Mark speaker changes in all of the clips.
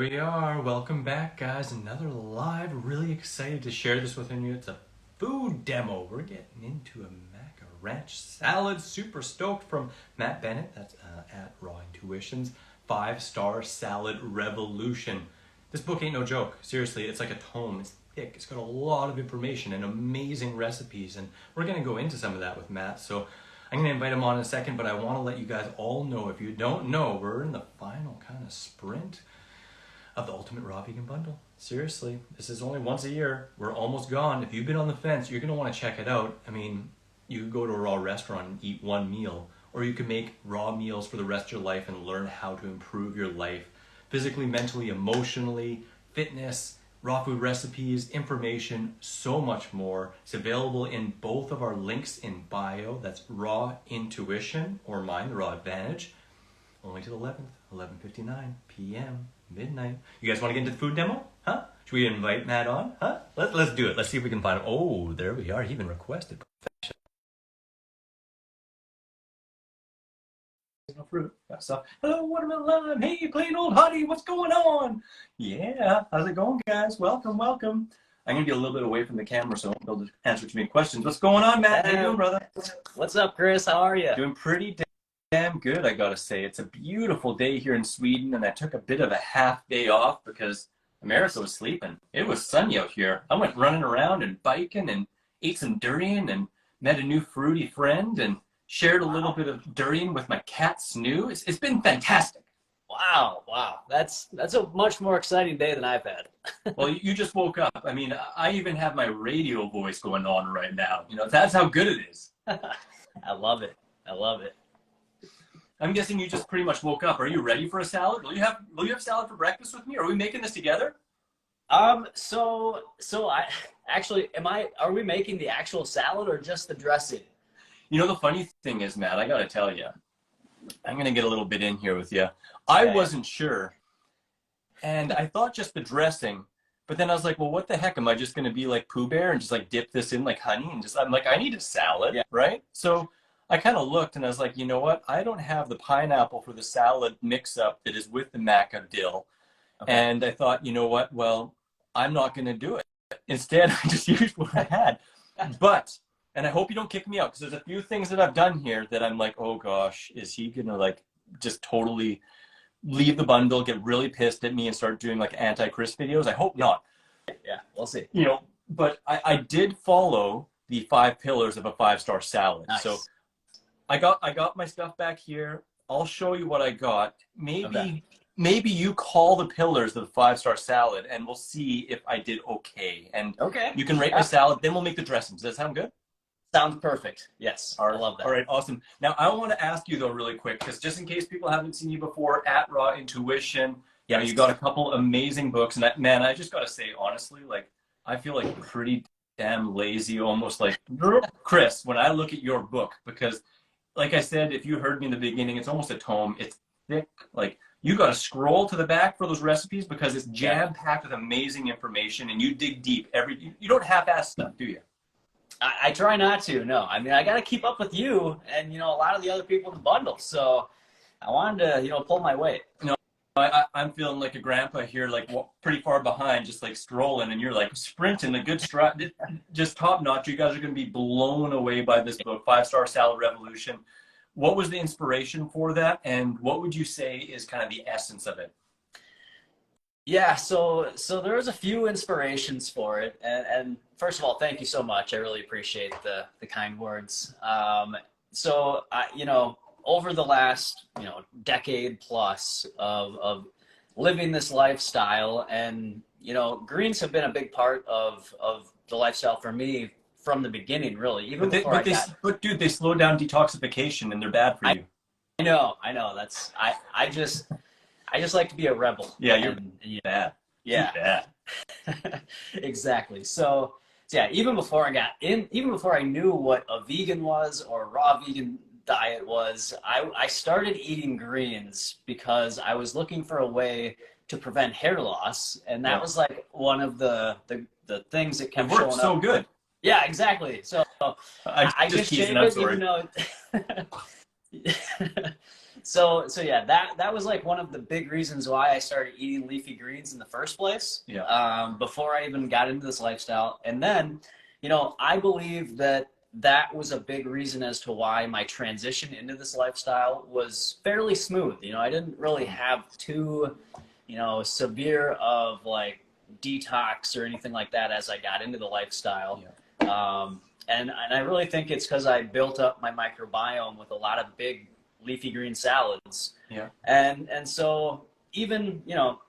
Speaker 1: we are. Welcome back, guys. Another live. Really excited to share this with you. It's a food demo. We're getting into a Maca Ranch salad. Super stoked from Matt Bennett. That's at Raw Intuitions. 5-star salad revolution. This book ain't no joke. Seriously, it's like a tome. It's thick. It's got a lot of information and amazing recipes. And we're going to go into some of that with Matt. So I'm going to invite him on in a second, but I want to let you guys all know, if you don't know, we're in the final kind of sprint of the Ultimate Raw Vegan Bundle. Seriously, this is only once a year. We're almost gone. If you've been on the fence, you're going to want to check it out. I mean, you could go to a raw restaurant and eat one meal, or you can make raw meals for the rest of your life and learn how to improve your life physically, mentally, emotionally, fitness, raw food recipes, information, so much more. It's available in both of our links in bio. That's Raw Intuition or mine, the Raw Advantage. Only till the 11th, 11:59 p.m. midnight. You guys want to get into the food demo? Huh? Should we invite Matt on? Huh? Let's do it. Let's see if we can find him. Oh, there we are. He even requested professional fruit. Got stuff. Hello, watermelon lime. Hey, plain old hottie. What's going on? Yeah. How's it going, guys? Welcome, welcome. I'm going to be a little bit away from the camera, so I won't be able to answer too many questions. What's going on, Matt? How you doing, brother?
Speaker 2: What's up, Chris? How are you?
Speaker 1: Doing pretty damn good, I gotta say. It's a beautiful day here in Sweden, and I took a bit of a half day off because America was sleeping. It was sunny out here. I went running around and biking and ate some durian and met a new fruity friend and shared a little bit of durian with my cat Snoo. It's been fantastic.
Speaker 2: Wow. That's a much more exciting day than I've had.
Speaker 1: Well, you just woke up. I mean, I even have my radio voice going on right now. You know, that's how good it is.
Speaker 2: I love it.
Speaker 1: I'm guessing you just pretty much woke up. Are you ready for a salad? Will you have salad for breakfast with me? Are we making this together?
Speaker 2: So I actually, are we making the actual salad or just the dressing?
Speaker 1: You know, the funny thing is, Matt, I got to tell you, I'm going to get a little bit in here with you. I wasn't sure. And I thought just the dressing, but then I was like, well, what the heck? Am I just going to be like Pooh Bear and just like dip this in like honey? And I'm like, I need a salad, right? So I kind of looked and I was like, you know what? I don't have the pineapple for the salad mix-up that is with the MacaDill. Okay. And I thought, you know what? Well, I'm not going to do it. Instead, I just used what I had. But, and I hope you don't kick me out, because there's a few things that I've done here that I'm like, oh gosh, is he going to like just totally leave the bundle, get really pissed at me and start doing like anti-Chris videos? I hope not.
Speaker 2: Yeah, we'll see.
Speaker 1: You know, but I did follow the 5 pillars of a 5-star salad.
Speaker 2: Nice.
Speaker 1: So I got my stuff back here. I'll show you what I got. Maybe you call the pillars of the 5-star salad, and we'll see if I did okay. And you can rate my salad. Then we'll make the dressings. Does that sound good?
Speaker 2: Sounds perfect. Yes.
Speaker 1: All right.
Speaker 2: I love that.
Speaker 1: All right. Awesome. Now I want to ask you though, really quick, because just in case people haven't seen you before, at Raw Intuition, you got a couple amazing books, and I just got to say honestly, like I feel like pretty damn lazy, almost like Chris, when I look at your book, because like I said, if you heard me in the beginning, it's almost a tome. It's thick. Like you got to scroll to the back for those recipes because it's jam-packed with amazing information, and you dig deep. You don't half-ass stuff, do you?
Speaker 2: I try not to. No, I mean I got to keep up with you and a lot of the other people in the bundle. So I wanted to pull my weight.
Speaker 1: I'm feeling like a grandpa here, like pretty far behind, just like strolling, and you're like sprinting, a good strut, just top notch. You guys are going to be blown away by this book, 5-Star Salad Revolution. What was the inspiration for that, and what would you say is kind of the essence of it?
Speaker 2: Yeah, so there was a few inspirations for it, and first of all, thank you so much. I really appreciate the kind words. Over the last decade plus of living this lifestyle, and greens have been a big part of the lifestyle for me from the beginning, really.
Speaker 1: But dude, they slow down detoxification and they're bad for you.
Speaker 2: I know. That's I just like to be a rebel.
Speaker 1: Yeah, you're bad.
Speaker 2: Yeah.
Speaker 1: You're bad.
Speaker 2: Exactly. So yeah, even before I knew what a vegan was or a raw vegan diet was, I started eating greens because I was looking for a way to prevent hair loss, and that was like one of the things that kept showing up.
Speaker 1: So good.
Speaker 2: Yeah, exactly. So I just shaved it, even though So yeah, that was like one of the big reasons why I started eating leafy greens in the first place.
Speaker 1: Yeah.
Speaker 2: Before I even got into this lifestyle, and then, I believe that that was a big reason as to why my transition into this lifestyle was fairly smooth. I didn't really have too, severe of like detox or anything like that as I got into the lifestyle.
Speaker 1: Yeah.
Speaker 2: And I really think it's because I built up my microbiome with a lot of big leafy green salads.
Speaker 1: Yeah.
Speaker 2: And so even,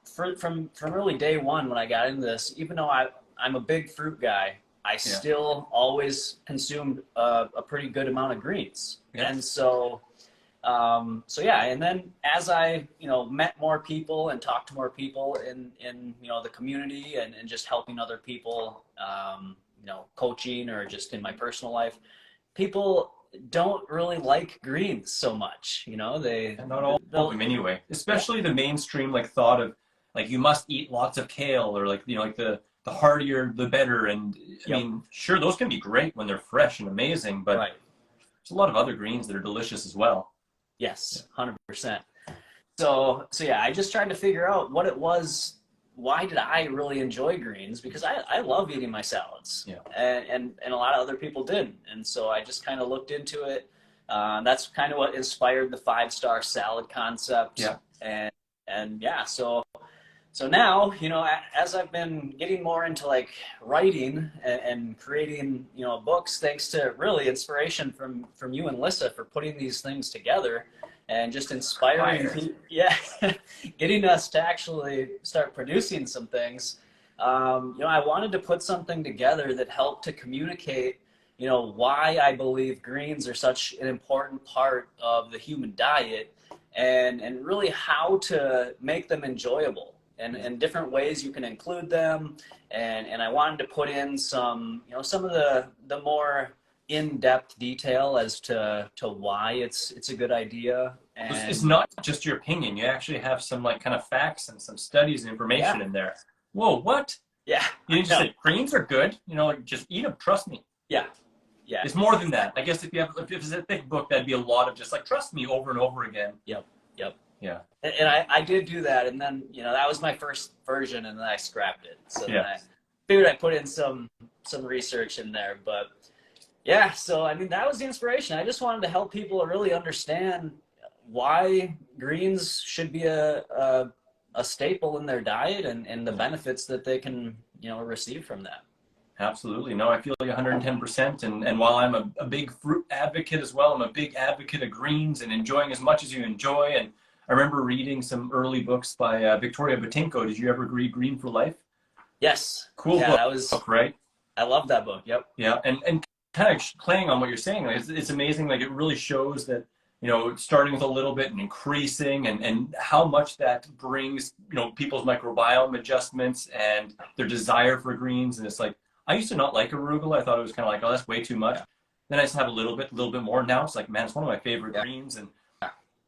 Speaker 2: from early day one when I got into this, even though I'm a big fruit guy, I still always consumed a pretty good amount of greens.
Speaker 1: Yeah.
Speaker 2: And so yeah, and then as I, met more people and talked to more people in the community and just helping other people, coaching or just in my personal life, people don't really like greens so much.
Speaker 1: Not all of them anyway. Especially the mainstream like thought of like you must eat lots of kale or like like the heartier the better. And I mean, sure, those can be great when they're fresh and amazing, but there's a lot of other greens that are delicious as well.
Speaker 2: Yes, 100%. So yeah, I just tried to figure out what it was. Why did I really enjoy greens? Because I love eating my salads, and a lot of other people didn't. And so I just kind of looked into it. That's kind of what inspired the 5-star salad concept.
Speaker 1: Yeah.
Speaker 2: And yeah, so now, as I've been getting more into like writing and creating, books, thanks to really inspiration from you and Lissa for putting these things together and just inspiring, getting us to actually start producing some things. I wanted to put something together that helped to communicate, why I believe greens are such an important part of the human diet and really how to make them enjoyable. And different ways you can include them, and I wanted to put in some, some of the more in-depth detail as to why it's a good idea. And
Speaker 1: it's not just your opinion. You actually have some like kind of facts and some studies and information in there. Whoa, what?
Speaker 2: Yeah.
Speaker 1: You didn't just say greens are good. Like just eat them. Trust me.
Speaker 2: Yeah.
Speaker 1: It's more than that. I guess if it's a thick book, that'd be a lot of just like trust me over and over again.
Speaker 2: Yep.
Speaker 1: Yeah.
Speaker 2: And I did do that, and then that was my first version, and then I scrapped it. So then I figured I put in some research in there, but yeah. So I mean, that was the inspiration. I just wanted to help people really understand why greens should be a staple in their diet and the benefits that they can receive from that.
Speaker 1: Absolutely. No, I feel like 110%. And while I'm a big fruit advocate as well, I'm a big advocate of greens and enjoying as much as you enjoy. And I remember reading some early books by Victoria Botinko. Did you ever read Green for Life?
Speaker 2: Yes.
Speaker 1: Cool book.
Speaker 2: That was
Speaker 1: right?
Speaker 2: I love that book. Yep.
Speaker 1: Yeah. And kind of playing on what you're saying, like, it's amazing. Like it really shows that, starting with a little bit and increasing and how much that brings, people's microbiome adjustments and their desire for greens. And it's like, I used to not like arugula. I thought it was kind of like, oh, that's way too much. Then I just have a little bit more. Now it's like, man, it's one of my favorite greens. And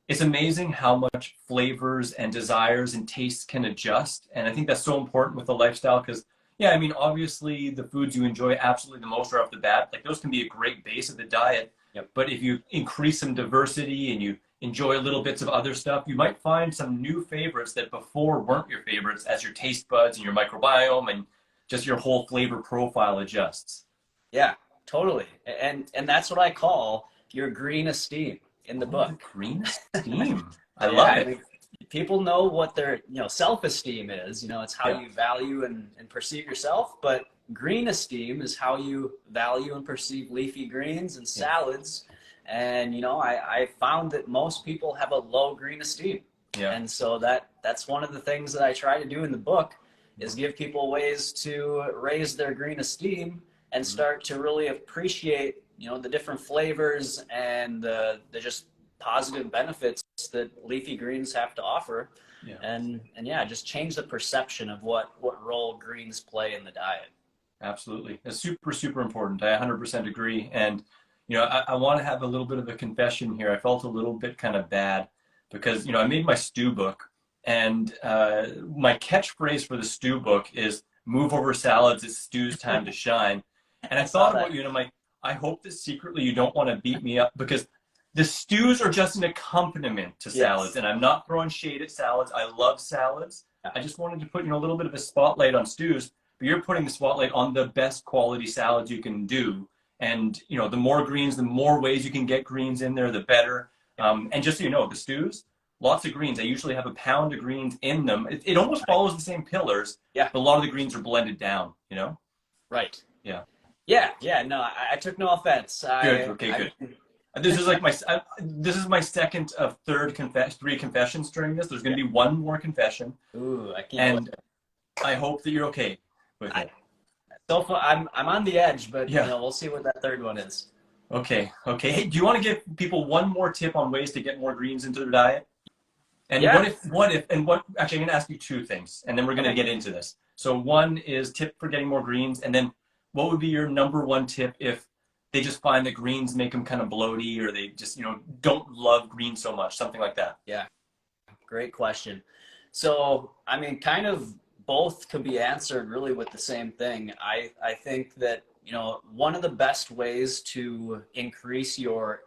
Speaker 1: it's amazing how much flavors and desires and tastes can adjust. And I think that's so important with the lifestyle because, I mean, obviously the foods you enjoy absolutely the most right off the bat, like those can be a great base of the diet.
Speaker 2: Yep.
Speaker 1: But if you increase some diversity and you enjoy little bits of other stuff, you might find some new favorites that before weren't your favorites as your taste buds and your microbiome and just your whole flavor profile adjusts.
Speaker 2: Yeah, totally. And that's what I call your green esteem in the book.
Speaker 1: Green esteem. I love it.
Speaker 2: I mean, people know what their self-esteem is. It's how you value and perceive yourself. But green esteem is how you value and perceive leafy greens and salads. And I found that most people have a low green esteem. Yeah. And so that's one of the things that I try to do in the book is give people ways to raise their green esteem and start to really appreciate the different flavors and the just positive benefits that leafy greens have to offer. And just change the perception of what role greens play in the diet.
Speaker 1: Absolutely. It's super, super important. I 100% agree. And I want to have a little bit of a confession here. I felt a little bit kind of bad because I made my stew book, and my catchphrase for the stew book is "move over salads, it's stew's time to shine." And I thought about you, and I'm like, I hope that secretly you don't want to beat me up because The stews are just an accompaniment to salads, and I'm not throwing shade at salads. I love salads. I just wanted to put, a little bit of a spotlight on stews, but you're putting the spotlight on the best quality salads you can do. And, the more greens, the more ways you can get greens in there, the better. And just so you know, the stews, lots of greens. I usually have a pound of greens in them. It almost follows the same pillars, but a lot of the greens are blended down,
Speaker 2: Right.
Speaker 1: Yeah.
Speaker 2: Yeah. No, I took no offense.
Speaker 1: Good. Okay, good. This is like this is my second of three confessions during this. There's going to be one more confession.
Speaker 2: Ooh, I can't.
Speaker 1: And I hope that you're okay with it.
Speaker 2: So far, I'm on the edge, but we'll see what that third one is.
Speaker 1: Okay. Hey, do you want to give people one more tip on ways to get more greens into their diet? And actually, I'm going to ask you two things, and then we're going to get into this. So one is tip for getting more greens, and then what would be your number one tip if they just find that greens make them kind of bloaty, or they just, don't love greens so much, something like that?
Speaker 2: Yeah, great question. So, kind of both could be answered really with the same thing. I think that, one of the best ways to increase your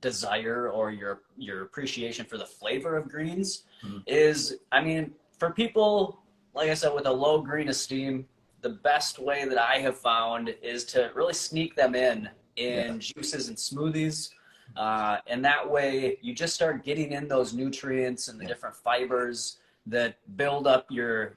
Speaker 2: desire or your appreciation for the flavor of greens is, for people, like I said, with a low green esteem, the best way that I have found is to really sneak them in juices and smoothies. And that way you just start getting in those nutrients and the different fibers that build up your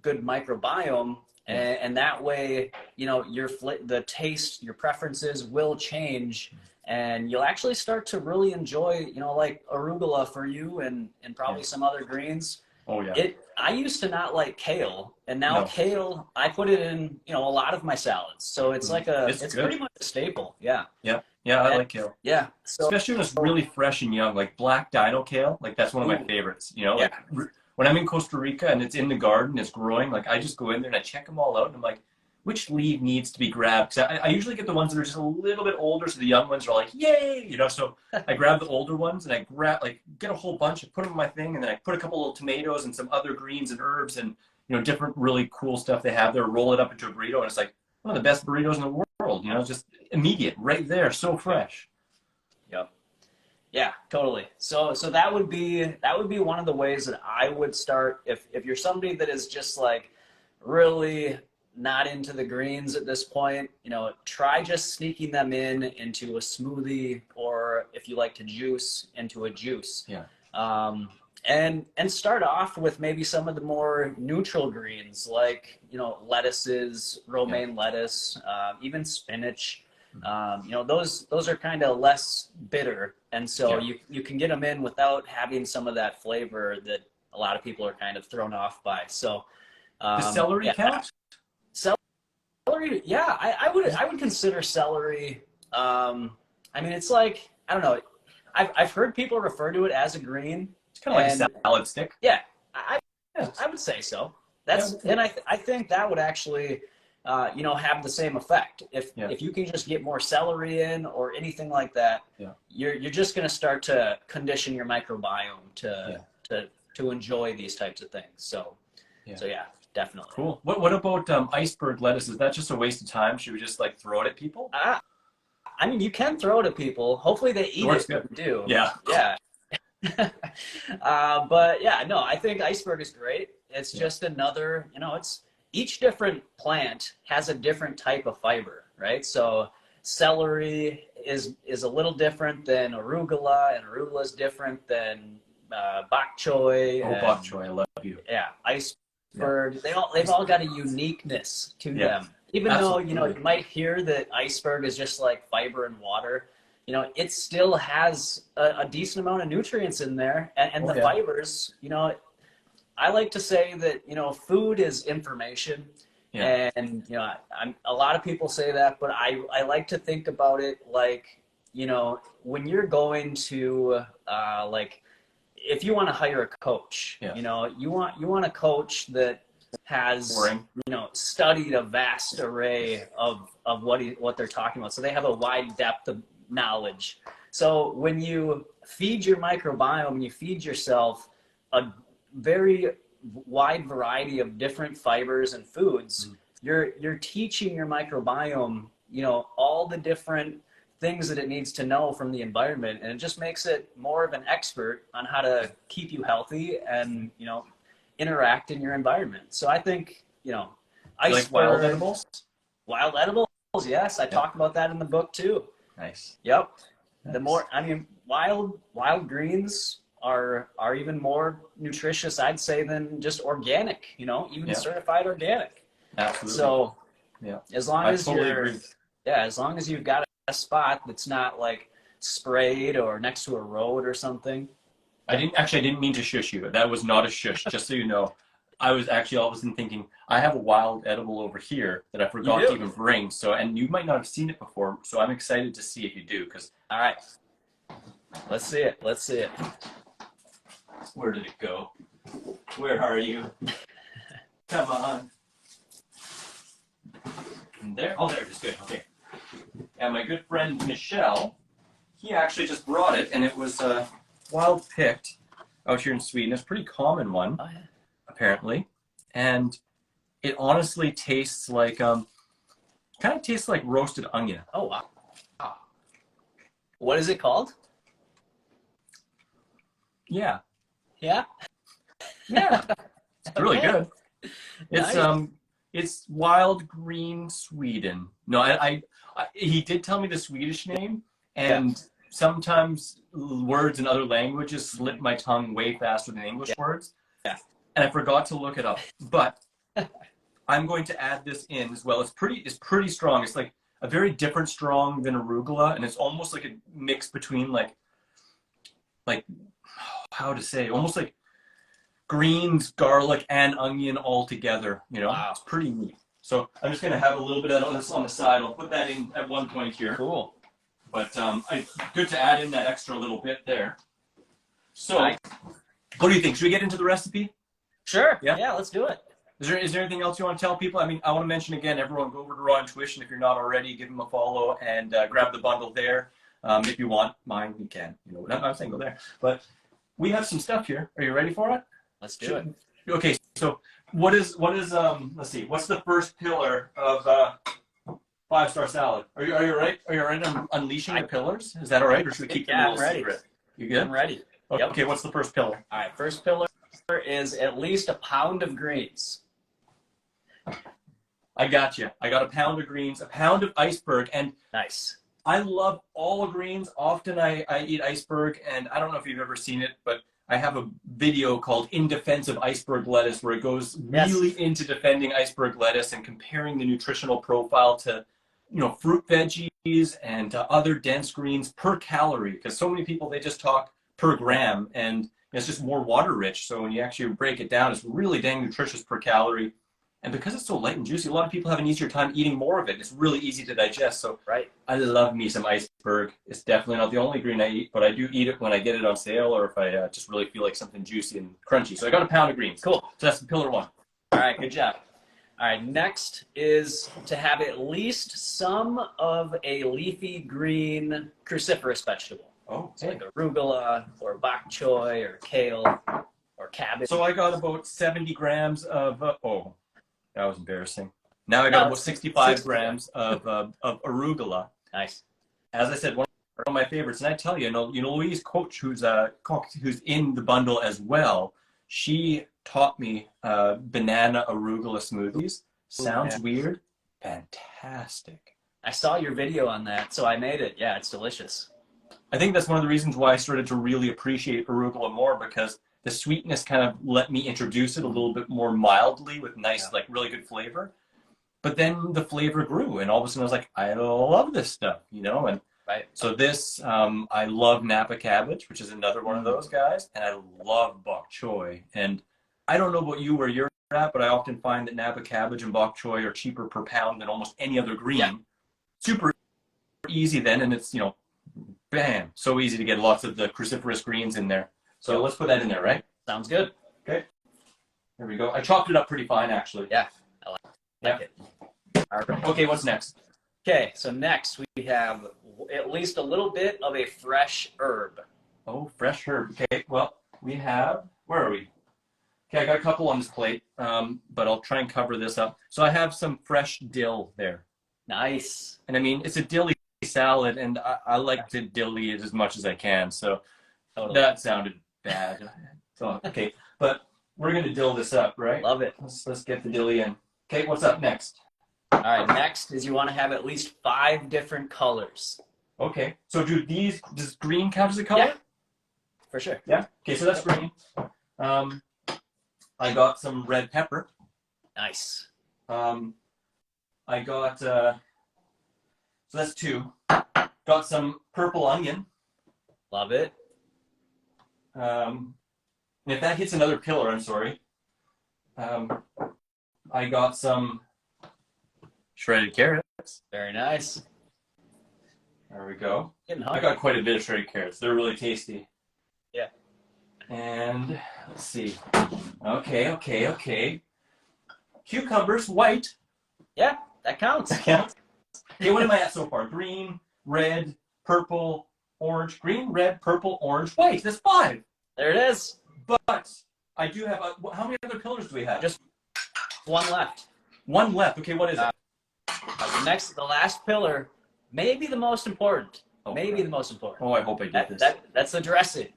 Speaker 2: good microbiome. And that way, the taste, your preferences will change, and you'll actually start to really enjoy, like arugula for you and probably some other greens.
Speaker 1: Oh yeah.
Speaker 2: I used to not like kale, and now kale, I put it in, a lot of my salads. So it's like it's pretty much a staple. Yeah.
Speaker 1: Yeah. Yeah, I like kale.
Speaker 2: Yeah. So,
Speaker 1: especially when it's really fresh and young, like black dino kale. Like that's one of my favorites. Like when I'm in Costa Rica and it's in the garden, it's growing. Like I just go in there and I check them all out, and I'm like, which leaf needs to be grabbed? Because I usually get the ones that are just a little bit older, so the young ones are like, yay, So I grab the older ones and I get a whole bunch and put them in my thing, and then I put a couple little tomatoes and some other greens and herbs and different really cool stuff they have there. Roll it up into a burrito, and it's like one of the best burritos in the world. It's just immediate, right there, so fresh.
Speaker 2: Yep. Yeah, totally. So that would be one of the ways that I would start if you're somebody that is just like really not into the greens at this point, try just sneaking them into a smoothie, or if you like to juice, into a juice.
Speaker 1: Yeah.
Speaker 2: And start off with maybe some of the more neutral greens, like, lettuces, romaine lettuce, even spinach. Those are kind of less bitter. And so you can get them in without having some of that flavor that a lot of people are kind of thrown off by. So,
Speaker 1: the celery count?
Speaker 2: Celery, yeah, I would consider celery. It's like, I don't know. I've heard people refer to it as a green.
Speaker 1: It's kind of like a salad stick.
Speaker 2: Yeah, I would say so. And I think that would actually, have the same effect. If you can just get more celery in or anything like that, you're just going to start to condition your microbiome to enjoy these types of things. So yeah. Definitely.
Speaker 1: Cool. What about iceberg lettuce? Is that just a waste of time? Should we just throw it at people?
Speaker 2: You can throw it at people. Hopefully they eat it. Good. Do.
Speaker 1: Yeah.
Speaker 2: Yeah. But yeah, no, I think iceberg is great. It's just another, it's each different plant has a different type of fiber, right? So celery is a little different than arugula, and arugula is different than bok choy.
Speaker 1: Bok choy, I love you.
Speaker 2: Yeah, iceberg. They've all got a uniqueness to them. Even though, you might hear that iceberg is just like fiber and water, it still has a decent amount of nutrients in there. And the fibers, I like to say that, food is information. Yeah. And, a lot of people say that, but I like to think about it like, when you're going to, if you want to hire a coach, you want a coach that has studied a vast array of what they're talking about. So they have a wide depth of knowledge. So when you feed your microbiome and you feed yourself a very wide variety of different fibers and foods, you're teaching your microbiome, all the different things that it needs to know from the environment, and it just makes it more of an expert on how to keep you healthy and, you know, interact in your environment. So I think, you know,
Speaker 1: You like wild
Speaker 2: iceberg,
Speaker 1: edibles?
Speaker 2: wild edibles, yes, I talked about that in the book too.
Speaker 1: Nice.
Speaker 2: Yep.
Speaker 1: Nice.
Speaker 2: The more, I mean, wild greens are even more nutritious, I'd say, than just organic, you know, even certified organic.
Speaker 1: Absolutely.
Speaker 2: So as long as
Speaker 1: totally agree.
Speaker 2: as long as you've got a spot that's not like sprayed or next to a road or something.
Speaker 1: I didn't mean to shush you. That was not a shush, just so you know. I was actually all of a sudden thinking, I have a wild edible over here that I forgot to even bring. So, and you might not have seen it before, so I'm excited to see if you do.
Speaker 2: All right, let's see it. Let's see it.
Speaker 1: Where did it go? Where are you? Come on. And there. Oh, there it is. Good. Okay. And my good friend Michelle, he actually just brought it, and it was wild picked out here in Sweden. It's a pretty common one.
Speaker 2: Oh, yeah.
Speaker 1: Apparently, and it honestly tastes like kind of tastes like roasted onion.
Speaker 2: Oh wow. What is it called?
Speaker 1: Yeah.
Speaker 2: Yeah.
Speaker 1: It's really good. It's
Speaker 2: Nice.
Speaker 1: It's wild green Sweden. No, I he did tell me the Swedish name, and sometimes words in other languages slip my tongue way faster than English words.
Speaker 2: Yeah.
Speaker 1: And I forgot to look it up, but I'm going to add this in as well. It's pretty strong. It's like a very different strong than arugula, and it's almost like a mix between like how to say, almost like greens, garlic, and onion all together. You know,
Speaker 2: Wow.
Speaker 1: It's pretty neat. So I'm just gonna have a little bit of this on the side. I'll put that in at one point here.
Speaker 2: Cool.
Speaker 1: But good to add in that extra little bit there. So,
Speaker 2: Nice.
Speaker 1: What do you think? Should we get into the recipe?
Speaker 2: Sure.
Speaker 1: Yeah?
Speaker 2: Yeah, let's do it.
Speaker 1: Is there anything else you want to tell people? I mean, I want to mention again, everyone go over to Raw Intuition if you're not already. Give them a follow and grab the bundle there. If you want mine, you can. You know, I'm not saying go there, but we have some stuff here. Are you ready for it?
Speaker 2: Let's do it.
Speaker 1: Okay, so what is let's see, what's the first pillar of 5-star salad? Are you right? Are you ready on unleashing the pillars? Is that all right, or should we keep them a little secret? You good?
Speaker 2: I'm ready.
Speaker 1: Okay, what's the first pillar?
Speaker 2: All right, first pillar is at least a pound of greens.
Speaker 1: I got you. I got a pound of greens, a pound of iceberg, and
Speaker 2: Nice.
Speaker 1: I love all greens. Often I eat iceberg, and I don't know if you've ever seen it, but I have a video called In Defense of Iceberg Lettuce where it goes really into defending iceberg lettuce and comparing the nutritional profile to, you know, fruit veggies and other dense greens per calorie. Because so many people, they just talk per gram, and it's just more water rich. So when you actually break it down, it's really dang nutritious per calorie. And because it's so light and juicy, a lot of people have an easier time eating more of it. It's really easy to digest. So I love me some iceberg. It's definitely not the only green I eat, but I do eat it when I get it on sale or if I just really feel like something juicy and crunchy. So I got a pound of greens.
Speaker 2: Cool.
Speaker 1: So that's pillar one.
Speaker 2: All right, good job. All right, next is to have at least some of a leafy green cruciferous vegetable.
Speaker 1: Oh,
Speaker 2: So like arugula or bok choy or kale or cabbage.
Speaker 1: So I got about 70 grams of, oh, that was embarrassing. Now I got about 65 grams of arugula.
Speaker 2: Nice.
Speaker 1: As I said, one of my favorites, and I tell you, Louise Koch, who's in the bundle as well, she taught me banana arugula smoothies. Sounds weird. Fantastic.
Speaker 2: I saw your video on that, so I made it. Yeah, it's delicious.
Speaker 1: I think that's one of the reasons why I started to really appreciate arugula more, because the sweetness kind of let me introduce it a little bit more mildly with nice, like really good flavor. But then the flavor grew, and all of a sudden I was like, I love this stuff, you know? And so this, I love Napa cabbage, which is another one of those guys, and I love bok choy. And I don't know about you where you're at, but I often find that Napa cabbage and bok choy are cheaper per pound than almost any other green. Yeah. Super easy then, and it's, you know, bam, so easy to get lots of the cruciferous greens in there. So let's put that in there, right?
Speaker 2: Sounds good.
Speaker 1: Okay. There we go. I chopped it up pretty fine, actually.
Speaker 2: Yeah, I like it.
Speaker 1: All right. Okay, what's next?
Speaker 2: Okay, so next we have at least a little bit of a fresh herb.
Speaker 1: Oh, fresh herb. Okay, well, we have, where are we? Okay, I got a couple on this plate, but I'll try and cover this up. So I have some fresh dill there.
Speaker 2: Nice.
Speaker 1: And I mean, it's a dilly salad, and I like to dilly it as much as I can. So
Speaker 2: Totally.
Speaker 1: that sounded bad. So, okay, but we're gonna dill this up, right?
Speaker 2: Love it.
Speaker 1: Let's get the dilly in. Okay, what's up next?
Speaker 2: All right, next is you want to have at least 5 different colors.
Speaker 1: Okay, so does green count as a color?
Speaker 2: Yeah, for sure.
Speaker 1: Yeah. Okay, so that's green. I got some red pepper.
Speaker 2: Nice.
Speaker 1: I got so that's 2. Got some purple onion.
Speaker 2: Love it.
Speaker 1: And if that hits another pillar, I'm sorry. I got some shredded carrots.
Speaker 2: Very nice.
Speaker 1: There we go.
Speaker 2: Getting
Speaker 1: I
Speaker 2: hungry.
Speaker 1: got quite a bit of shredded carrots. They're really tasty.
Speaker 2: Yeah.
Speaker 1: And let's see. Okay. Cucumbers, white.
Speaker 2: Yeah, that counts.
Speaker 1: Counts. Okay, what am I at so far? Green, red, purple, orange. Green, red, purple, orange, white. That's 5.
Speaker 2: There it is.
Speaker 1: But I do have how many other pillars do we have?
Speaker 2: Just 1 left.
Speaker 1: 1 left. Okay, what is it?
Speaker 2: The last pillar, maybe the most important.
Speaker 1: Oh,
Speaker 2: maybe the most important.
Speaker 1: Oh, I hope I did this.
Speaker 2: That's the dressing.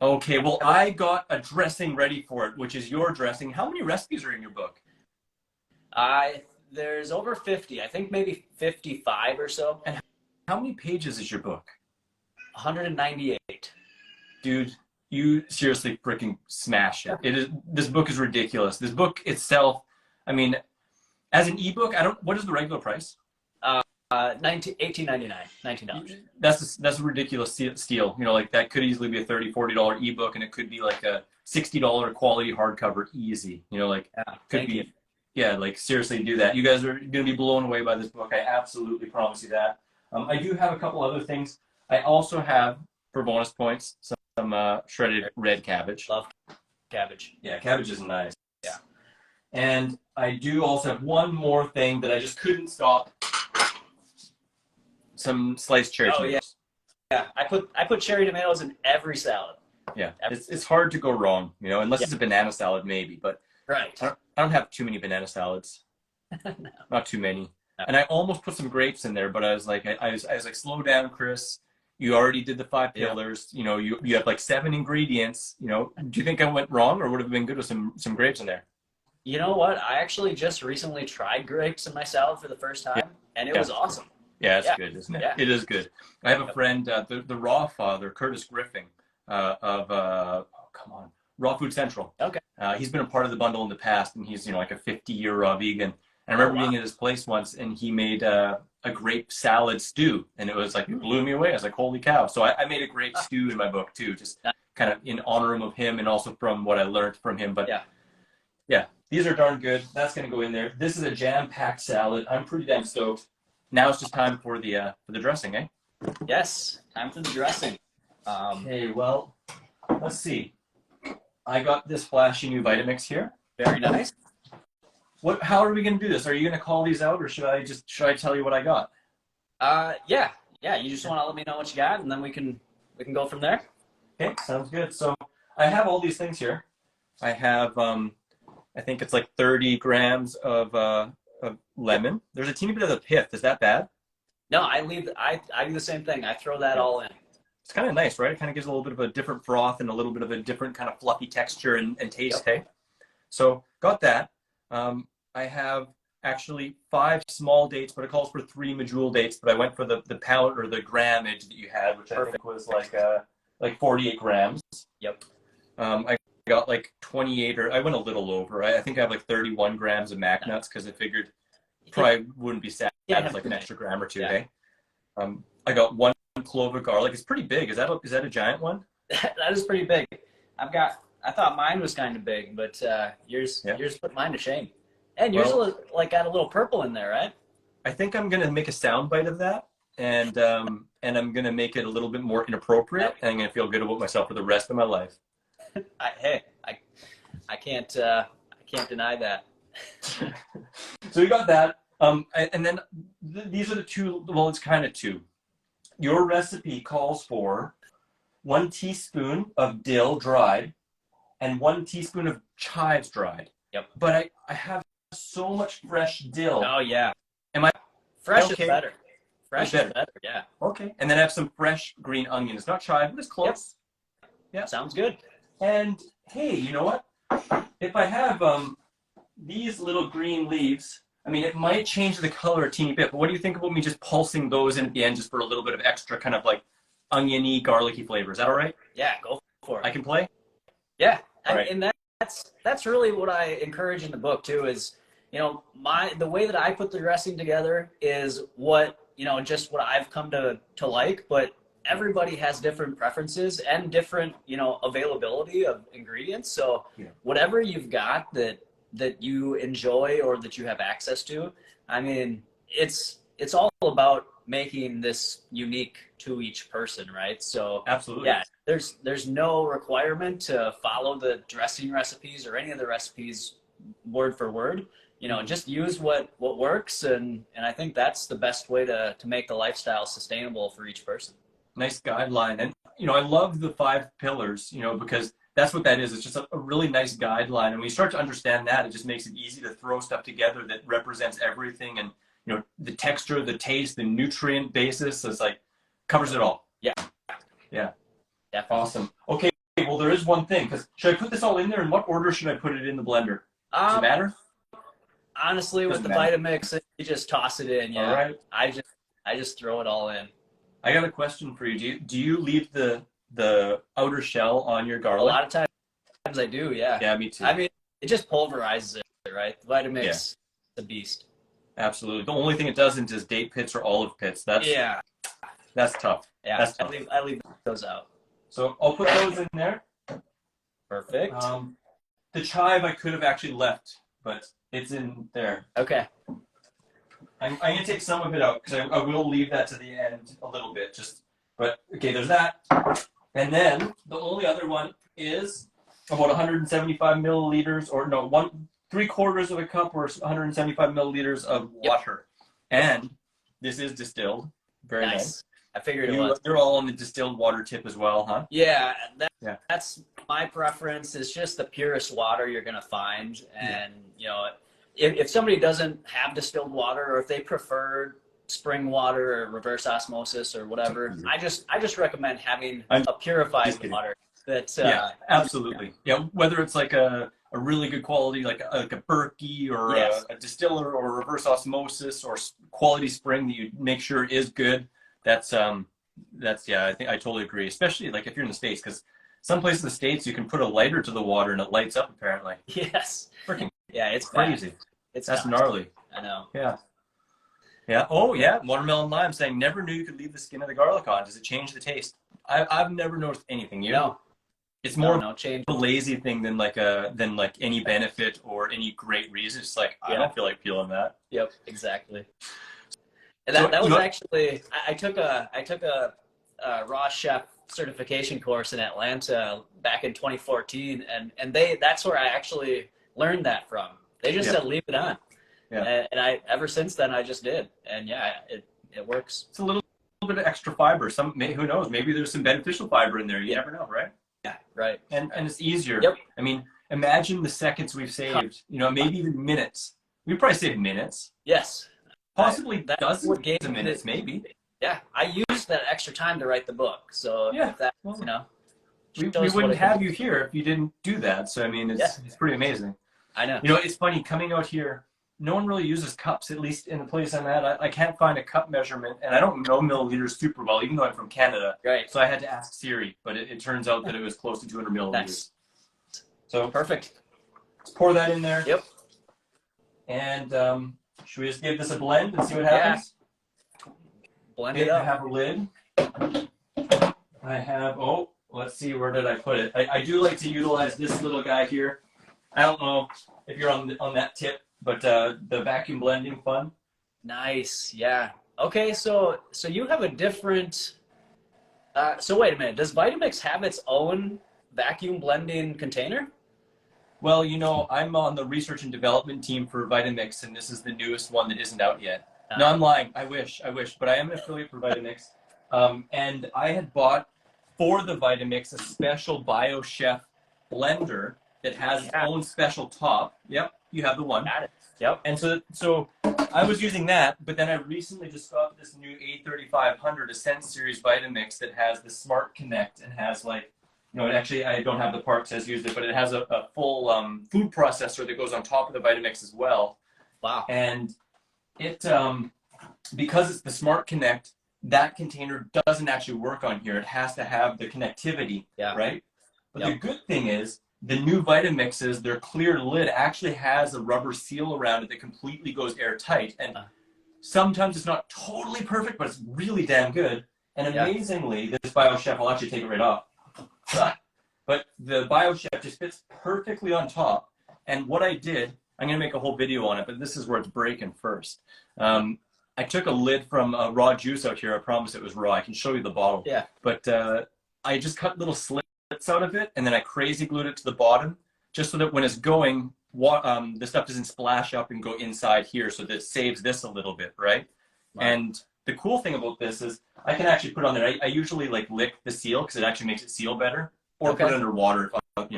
Speaker 1: Okay, well, I got a dressing ready for it, which is your dressing. How many recipes are in your book?
Speaker 2: There's over 50. I think maybe 55 or so.
Speaker 1: And how many pages is your book?
Speaker 2: 198.
Speaker 1: Dude, you seriously freaking smash it. This book is ridiculous. This book itself, I mean, as an ebook, what is the regular price?
Speaker 2: $18.99, $19.
Speaker 1: That's a ridiculous steal. You know, like that could easily be a $30, $40 ebook, and it could be like a $60 quality hardcover easy. You know, like could be. You. Yeah, like seriously do that. You guys are going to be blown away by this book. I absolutely promise you that. I do have a couple other things. I also have, for bonus points, some shredded red cabbage.
Speaker 2: Love cabbage.
Speaker 1: Yeah, cabbage is nice.
Speaker 2: Yeah.
Speaker 1: And I do also have one more thing that I just couldn't stop. Some sliced cherry tomatoes.
Speaker 2: Yeah. I put cherry tomatoes in every salad.
Speaker 1: Yeah, it's hard to go wrong, you know, unless it's a banana salad maybe, but
Speaker 2: right.
Speaker 1: I don't have too many banana salads.
Speaker 2: No.
Speaker 1: Not too many.
Speaker 2: No.
Speaker 1: And I almost put some grapes in there, but I was like, I was like, slow down, Chris. You already did the 5 pillars. You know, you have like 7 ingredients. You know, do you think I went wrong, or would it have been good with some grapes in there?
Speaker 2: You know what? I actually just recently tried grapes in my salad for the first time, and it was awesome.
Speaker 1: Yeah, it's good, isn't it?
Speaker 2: Yeah.
Speaker 1: It is good. I have a friend, the Raw father, Curtis Griffin, of Raw Food Central.
Speaker 2: Okay.
Speaker 1: He's been a part of the bundle in the past, and he's like a 50-year raw vegan. And I remember being at his place once, and he made a grape salad stew, and it was like, it blew me away. I was like, holy cow! So I made a grape stew in my book too, just kind of in honor of him, and also from what I learned from him. But yeah, these are darn good. That's gonna go in there. This is a jam-packed salad. I'm pretty damn stoked. Now it's just time for the dressing, eh?
Speaker 2: Yes, time for the dressing.
Speaker 1: Okay, well, let's see. I got this flashy new Vitamix here.
Speaker 2: Very nice.
Speaker 1: How are we going to do this? Are you going to call these out, or should I tell you what I got?
Speaker 2: Yeah. You just want to let me know what you got, and then we can go from there.
Speaker 1: Okay, sounds good. So I have all these things here. I have I think it's like 30 grams of lemon. There's a teeny bit of the pith. Is that bad?
Speaker 2: No, I do the same thing. I throw that all in.
Speaker 1: It's kind of nice, right? It kind of gives a little bit of a different froth and a little bit of a different kind of fluffy texture and taste. Hey, so got that. I have actually 5 small dates, but it calls for 3 medjool dates. But I went for the pound or the grammage that you had, which I think was like 48 grams.
Speaker 2: Yep.
Speaker 1: I got like 28, or I went a little over. I think I have like 31 grams of mac nuts because I figured probably wouldn't be sad with like an extra gram or 2. Hey, I got 1 clove of garlic. It's pretty big. Is that a giant one?
Speaker 2: That is pretty big. I thought mine was kind of big, but yours put mine to shame. And yours like got a little purple in there, right?
Speaker 1: I think I'm gonna make a sound bite of that, and I'm gonna make it a little bit more inappropriate, and I'm gonna feel good about myself for the rest of my life.
Speaker 2: I can't deny that.
Speaker 1: So we got that, and then these are the 2. Well, it's kind of 2. Your recipe calls for 1 teaspoon of dill dried and 1 teaspoon of chives dried.
Speaker 2: Yep.
Speaker 1: But I have so much fresh dill.
Speaker 2: Oh yeah.
Speaker 1: Am I
Speaker 2: fresh
Speaker 1: okay?
Speaker 2: is better? Fresh is better, yeah.
Speaker 1: Okay. And then I have some fresh green onion. It's not chive, but it's close.
Speaker 2: Yep. Sounds good.
Speaker 1: And hey, you know what? If I have these little green leaves, I mean, it might change the color a teeny bit, but what do you think about me just pulsing those in at the end just for a little bit of extra kind of like oniony, garlicky flavor? Is that all right?
Speaker 2: Yeah, go for it.
Speaker 1: I can play?
Speaker 2: Yeah.
Speaker 1: Right.
Speaker 2: And that's really what I encourage in the book too is, the way that I put the dressing together is what, just what I've come to like, but everybody has different preferences and different, availability of ingredients. So whatever you've got that you enjoy or that you have access to, I mean, it's all about making this unique to each person, right? So
Speaker 1: absolutely,
Speaker 2: yeah, there's no requirement to follow the dressing recipes or any of the recipes word for word. Just use what works, and I think that's the best way to make the lifestyle sustainable for each person.
Speaker 1: Nice guideline. And I love the 5 pillars, because that's what that is. It's just a really nice guideline. And when you start to understand that, it just makes it easy to throw stuff together that represents everything. And, the texture, the taste, the nutrient basis is like, covers it all.
Speaker 2: Yeah.
Speaker 1: Yeah.
Speaker 2: Definitely.
Speaker 1: Awesome. Okay. Well, there is one thing, because should I put this all in there? In what order should I put it in the blender? Does it matter?
Speaker 2: Honestly, with the Vitamix, you just toss it in. Yeah.
Speaker 1: All right.
Speaker 2: I just throw it all in.
Speaker 1: I got a question for you. Do you leave the outer shell on your garlic?
Speaker 2: A lot of times I do, yeah.
Speaker 1: Yeah, me too.
Speaker 2: I mean, it just pulverizes it, right? The Vitamix is a beast.
Speaker 1: Absolutely. The only thing it doesn't is date pits or olive pits. That's tough.
Speaker 2: Yeah,
Speaker 1: that's tough.
Speaker 2: I leave those out.
Speaker 1: So I'll put those in there.
Speaker 2: Perfect.
Speaker 1: The chive I could have actually left, but it's in there.
Speaker 2: Okay.
Speaker 1: I'm going to take some of it out because I will leave that to the end a little bit. But okay, there's that. And then the only other one is about 175 milliliters, or no, 3/4 of a cup or 175 milliliters of water. And this is distilled. Very nice.
Speaker 2: I figured it was.
Speaker 1: You're all on the distilled water tip as well, huh?
Speaker 2: Yeah, that's my preference. It's just the purest water you're going to find. And, if somebody doesn't have distilled water, or if they prefer spring water or reverse osmosis or whatever, I just recommend having a purified water.
Speaker 1: Absolutely. Yeah, whether it's like a really good quality, like a Berkey or a distiller or reverse osmosis or quality spring that you make sure is good. That's I think I totally agree. Especially like if you're in the States, because some places in the States you can put a lighter to the water and it lights up apparently.
Speaker 2: Yes.
Speaker 1: Freaking
Speaker 2: it's
Speaker 1: crazy. That's gnarly.
Speaker 2: I know.
Speaker 1: Yeah. Yeah. Oh yeah. Watermelon lime saying never knew you could leave the skin of the garlic on. Does it change the taste? I've never noticed anything.
Speaker 2: No.
Speaker 1: It's more change. A lazy thing than like any benefit or any great reason. It's like I don't feel like peeling that.
Speaker 2: Yep. Exactly. And that was actually I took a raw chef certification course in Atlanta back in 2014, and that's where I actually learned that from. They just said leave it on, and I ever since then I just did, and it works.
Speaker 1: It's a little bit of extra fiber. Who knows? Maybe there's some beneficial fiber in there. You never know, right?
Speaker 2: Yeah, right.
Speaker 1: And it's easier.
Speaker 2: Yep.
Speaker 1: I mean, imagine the seconds we've saved. Maybe even minutes. We probably saved minutes.
Speaker 2: Yes.
Speaker 1: Possibly dozens of minutes, maybe.
Speaker 2: Yeah, I used that extra time to write the book. So
Speaker 1: we wouldn't have you here if you didn't do that. So I mean, it's pretty amazing.
Speaker 2: I know.
Speaker 1: It's funny coming out here. No one really uses cups, at least in the place I'm at. I can't find a cup measurement, and I don't know milliliters super well, even though I'm from Canada.
Speaker 2: Right.
Speaker 1: So I had to ask Siri, but it turns out that it was close to 200 milliliters.
Speaker 2: Nice.
Speaker 1: So
Speaker 2: perfect.
Speaker 1: Let's pour that in there.
Speaker 2: Yep.
Speaker 1: And should we just give this a blend and see what happens?
Speaker 2: Yeah. Blend it up.
Speaker 1: I have a lid. I have, let's see, where did I put it? I do like to utilize this little guy here. I don't know if you're on that tip, but the vacuum blending fun.
Speaker 2: Nice, yeah. Okay, so you have a different. So wait a minute. Does Vitamix have its own vacuum blending container?
Speaker 1: Well, I'm on the research and development team for Vitamix, and this is the newest one that isn't out yet. No, I'm lying. I wish, but I am an affiliate for Vitamix. And I had bought for the Vitamix a special BioChef blender that has its own special top. Yep. You have the one.
Speaker 2: Got it. Yep.
Speaker 1: And so I was using that, but then I recently just got this new A3500 Ascent Series Vitamix that has the Smart Connect and has like, actually I don't have the parts as used it, but it has a full food processor that goes on top of the Vitamix as well.
Speaker 2: Wow.
Speaker 1: And it, because it's the Smart Connect, that container doesn't actually work on here. It has to have the connectivity, right? But the good thing is, the new Vitamixes, their clear lid actually has a rubber seal around it that completely goes airtight. And sometimes it's not totally perfect, but it's really damn good. And amazingly, this BioChef, I'll actually take it right off. But the BioChef just fits perfectly on top. And what I did, I'm going to make a whole video on it, but this is where it's breaking first. I took a lid from raw juice out here. I promise it was raw. I can show you the bottle. Yeah. But I just cut little slits out of it, and then I crazy glued it to the bottom, just so that when it's going, the stuff doesn't splash up and go inside here, so that it saves this a little bit, right? Wow. And the cool thing about this is I can actually put it on there. I usually like lick the seal because it actually makes it seal better, or put it under water if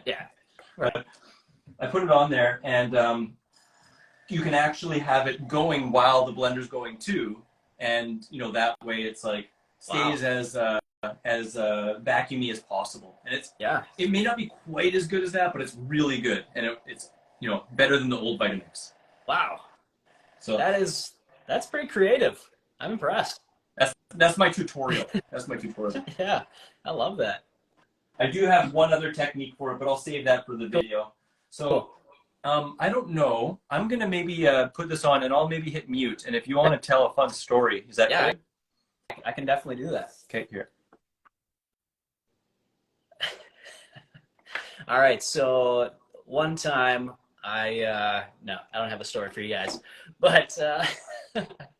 Speaker 1: Yeah. Right. But I put it on there, and you can actually have it going while the blender's going too, and that way it's like stays as vacuumy as possible. And it may not be quite as good as that, but it's really good, and it's better than the old Vitamix. Wow. So that's pretty creative. I'm impressed. That's my tutorial. That's my tutorial. Yeah, I love that. I do have one other technique for it, but I'll save that for the video. So I don't know. I'm gonna maybe put this on, and I'll maybe hit mute. And if you want to tell a fun story, is that good? I can definitely do that. Okay, here. All right, so one time I don't have a story for you guys, but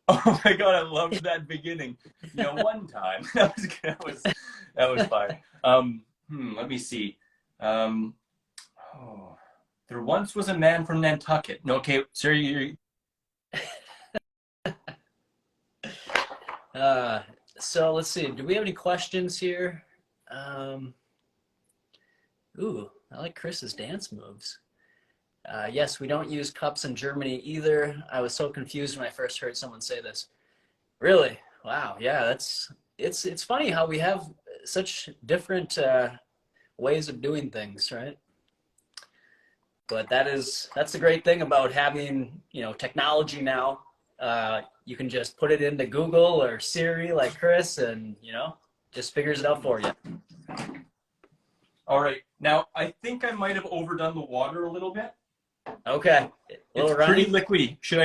Speaker 1: oh my god, I loved that beginning. One time that was fine. Let me see. There once was a man from Nantucket. No, okay, sir, so let's see. Do we have any questions here? Ooh, I like Chris's dance moves. Yes, we don't use cups in Germany either. I was so confused when I first heard someone say this. Really? Wow. Yeah, it's funny how we have such different ways of doing things, right? But that's the great thing about having technology now. You can just put it into Google or Siri like Chris, and just figures it out for you. All right. Now, I think I might have overdone the water a little bit. Okay. It's pretty liquidy. Should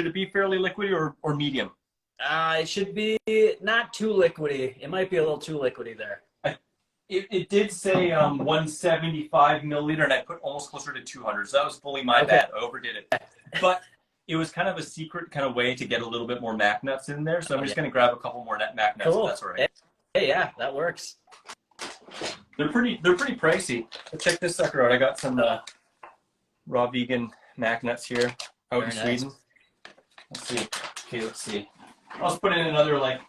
Speaker 1: it be fairly liquidy or medium? It should be not too liquidy. It might be a little too liquidy there. It did say 175 milliliter, and I put almost closer to 200. So that was fully my bad. I overdid it. But it was kind of a secret kind of way to get a little bit more mac nuts in there. So I'm just going to grab a couple more mac nuts. Cool. If that's all right. Hey, yeah, that works. They're pretty pricey. But check this sucker out. I got some raw vegan mac nuts here out in Sweden. Let's see. Okay, let's see. I'll just put in another like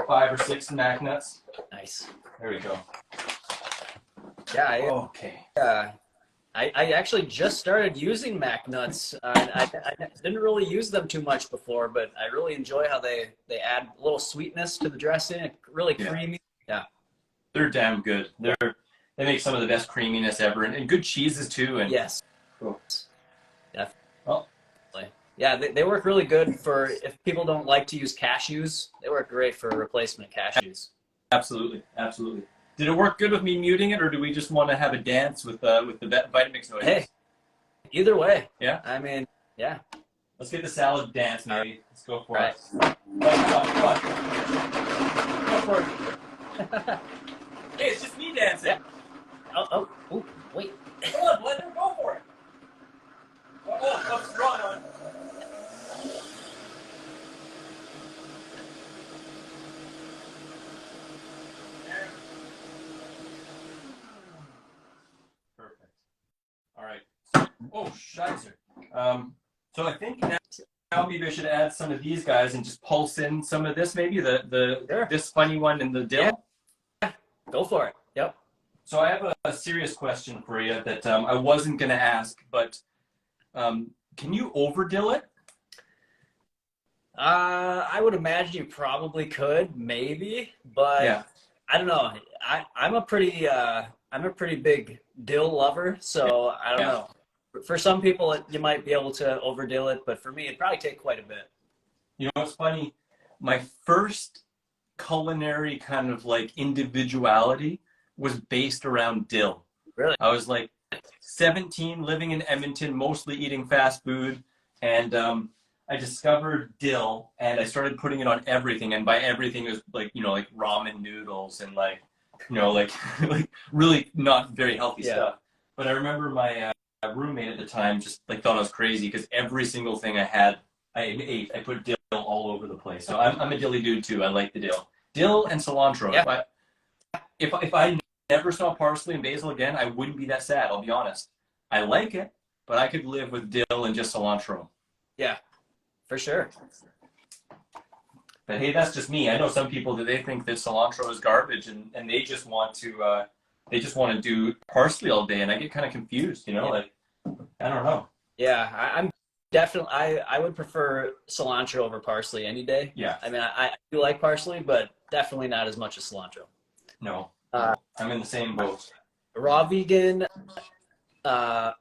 Speaker 1: 5 or 6 mac nuts. Nice. There we go. Yeah. Okay. I actually just started using mac nuts. I didn't really use them too much before, but I really enjoy how they add a little sweetness to the dressing. Really creamy. Yeah. They're damn good. They make some of the best creaminess ever, and good cheeses too. And yes. Cool. Yeah. Well. Yeah, they work really good for if people don't like to use cashews. They work great for replacement cashews. Absolutely, absolutely. Did it work good with me muting it, or do we just want to have a dance with the Vitamix noises? Hey, either way. Yeah. I mean, yeah. Let's get the salad dance, maybe. Let's go for it. Come on. Go for it. Hey, it's just me dancing. Yeah. Oh, wait. Come on, Blender, go for it. Oh, wrong one. Perfect. All right. Oh, shizer. So I think now maybe I should add some of these guys and just pulse in some of this, maybe this funny one and the dill. Yeah. Go for it. Yep. So I have a serious question for you that I wasn't going to ask, but can you overdill it?
Speaker 2: I would imagine you probably could, maybe, but
Speaker 1: Yeah.
Speaker 2: I don't know. I'm a pretty big dill lover, so I don't
Speaker 1: Yeah.
Speaker 2: know. For some people, you might be able to overdill it, but for me, it'd probably take quite a bit.
Speaker 1: You know what's funny? My first culinary kind of like individuality was based around dill.
Speaker 2: Really?
Speaker 1: I was like 17, living in Edmonton, mostly eating fast food, and I discovered dill, and I started putting it on everything. And by everything, it was like like ramen noodles and like like like really not very healthy
Speaker 2: Yeah.
Speaker 1: stuff. But I remember my roommate at the time just like thought I was crazy because every single thing I had, I ate. I put dill all over the place. So I'm a dilly dude too. I like the dill and cilantro.
Speaker 2: Yeah.
Speaker 1: If I never saw parsley and basil again, I wouldn't be that sad. I'll be honest. I like it, but I could live with dill and just cilantro.
Speaker 2: Yeah, for sure.
Speaker 1: But hey, that's just me. I know some people that they think that cilantro is garbage, and they just want to do parsley all day, and I get kind of confused. Like I don't know.
Speaker 2: Yeah, I'm definitely. I would prefer cilantro over parsley any day.
Speaker 1: Yeah.
Speaker 2: I mean, I do like parsley, but definitely not as much as cilantro.
Speaker 1: No, I'm in the same boat.
Speaker 2: Raw vegan,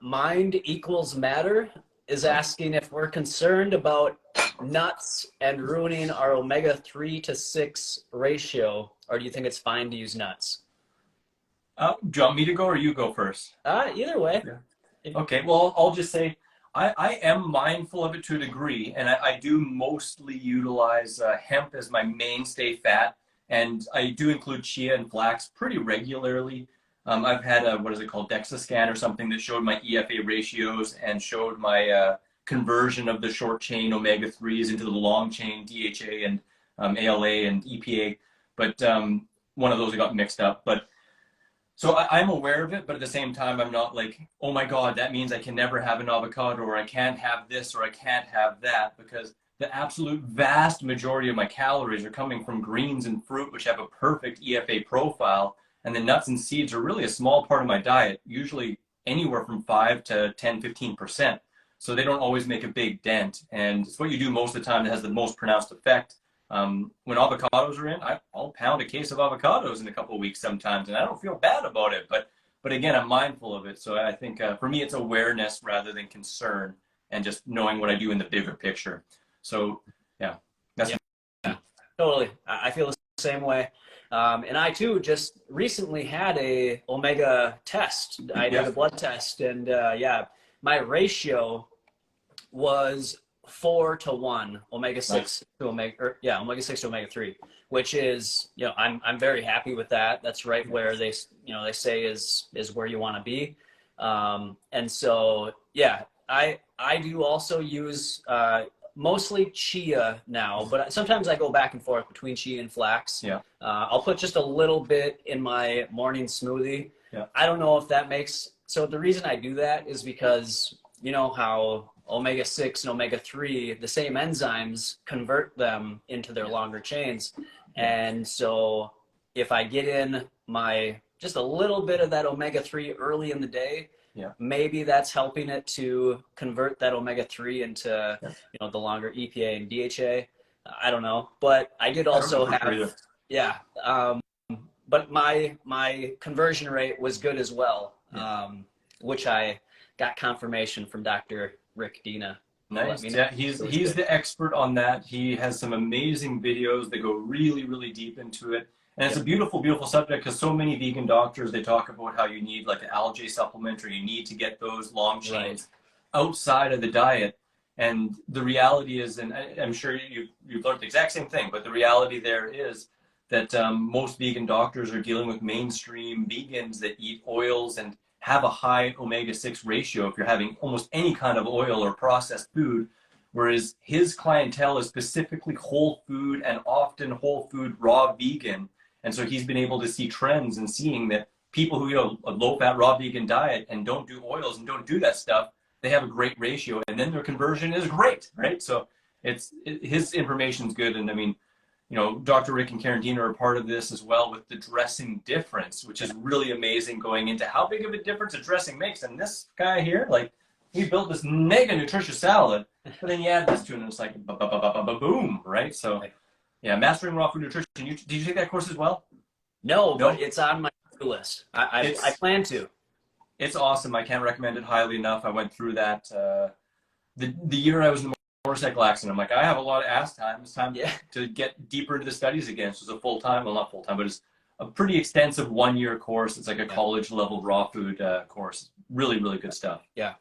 Speaker 2: mind equals matter is asking if we're concerned about nuts and ruining our omega-3 to 6 ratio, or do you think it's fine to use nuts?
Speaker 1: Do you want me to go or you go first?
Speaker 2: Either way.
Speaker 1: Yeah. Okay, well, I'll just say I am mindful of it to a degree, and I do mostly utilize hemp as my mainstay fat, and I do include chia and flax pretty regularly. I've had a, what is it called, DEXA scan or something that showed my EFA ratios and showed my conversion of the short chain omega-3s into the long chain DHA and ALA and EPA, but one of those got mixed up. But so I'm aware of it, but at the same time, I'm not like, oh my God, that means I can never have an avocado, or I can't have this, or I can't have that, because the absolute vast majority of my calories are coming from greens and fruit, which have a perfect EFA profile. And the nuts and seeds are really a small part of my diet, usually anywhere from 5 to 10, 15%. So they don't always make a big dent. And it's what you do most of the time that has the most pronounced effect. When avocados are in, I'll pound a case of avocados in a couple of weeks sometimes, and I don't feel bad about it. But again, I'm mindful of it. So I think for me, it's awareness rather than concern, and just knowing what I do in the bigger picture. So yeah, that's
Speaker 2: totally. I feel the same way. And I too just recently had a omega test. I did a blood test, and my ratio was 4-to-1 omega-6 to omega-6 to omega-3, which is, I'm very happy with that. That's right where they say is where you want to be. And so I do also use mostly chia now, but sometimes I go back and forth between chia and flax.
Speaker 1: Yeah.
Speaker 2: I'll put just a little bit in my morning smoothie.
Speaker 1: Yeah.
Speaker 2: I don't know if that makes, so the reason I do that is because you know how omega-6 and omega-3, the same enzymes convert them into their longer chains. And so if I get in just a little bit of that omega-3 early in the day, maybe that's helping it to convert that omega-3 into the longer EPA and DHA. I don't know, but I did also have but my conversion rate was good as well, which I got confirmation from Dr. Rick Dina.
Speaker 1: Nice. Yeah, he's the expert on that. He has some amazing videos that go really, really deep into it. And it's a beautiful, beautiful subject, because so many vegan doctors, they talk about how you need like an algae supplement, or you need to get those long chains outside of the diet. And the reality is, and I'm sure you've learned the exact same thing, but the reality there is that most vegan doctors are dealing with mainstream vegans that eat oils and have a high omega-6 ratio if you're having almost any kind of oil or processed food, whereas his clientele is specifically whole food, and often whole food raw vegan. And so he's been able to see trends and seeing that people who eat a low-fat raw vegan diet and don't do oils and don't do that stuff, they have a great ratio, and then their conversion is great, right? So his information is good. And I mean, Dr. Rick and Karen Dean are a part of this as well with the dressing difference, which is really amazing going into how big of a difference a dressing makes. And this guy here, like, he built this mega nutritious salad, but then you add this to it and it's like boom, right? So yeah, mastering raw food nutrition. Did you take that course as well?
Speaker 2: No, but it's on my list. I plan to.
Speaker 1: It's awesome. I can't recommend it highly enough. I went through that the year I was in the motorcycle accident. I'm like, I have a lot of ass time. It's time to get deeper into the studies again. So it's a full-time, well, not full-time, but it's a pretty extensive 1-year course. It's like a college level raw food course. Really, really good stuff.
Speaker 2: Yeah.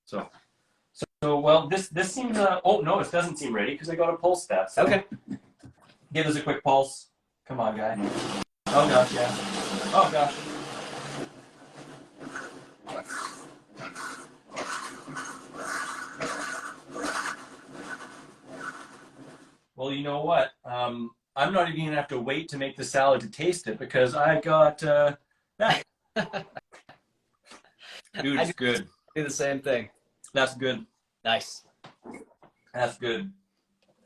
Speaker 1: So well, this seems, oh no, it doesn't seem ready because I got a pulse stat. So
Speaker 2: Okay.
Speaker 1: give us a quick pulse. Come on, guy. Oh gosh, yeah. Oh gosh. Well, you know what? I'm not even gonna have to wait to make the salad to taste it because I got that. Dude, it's good.
Speaker 2: Do the same thing.
Speaker 1: That's good.
Speaker 2: Nice.
Speaker 1: That's good.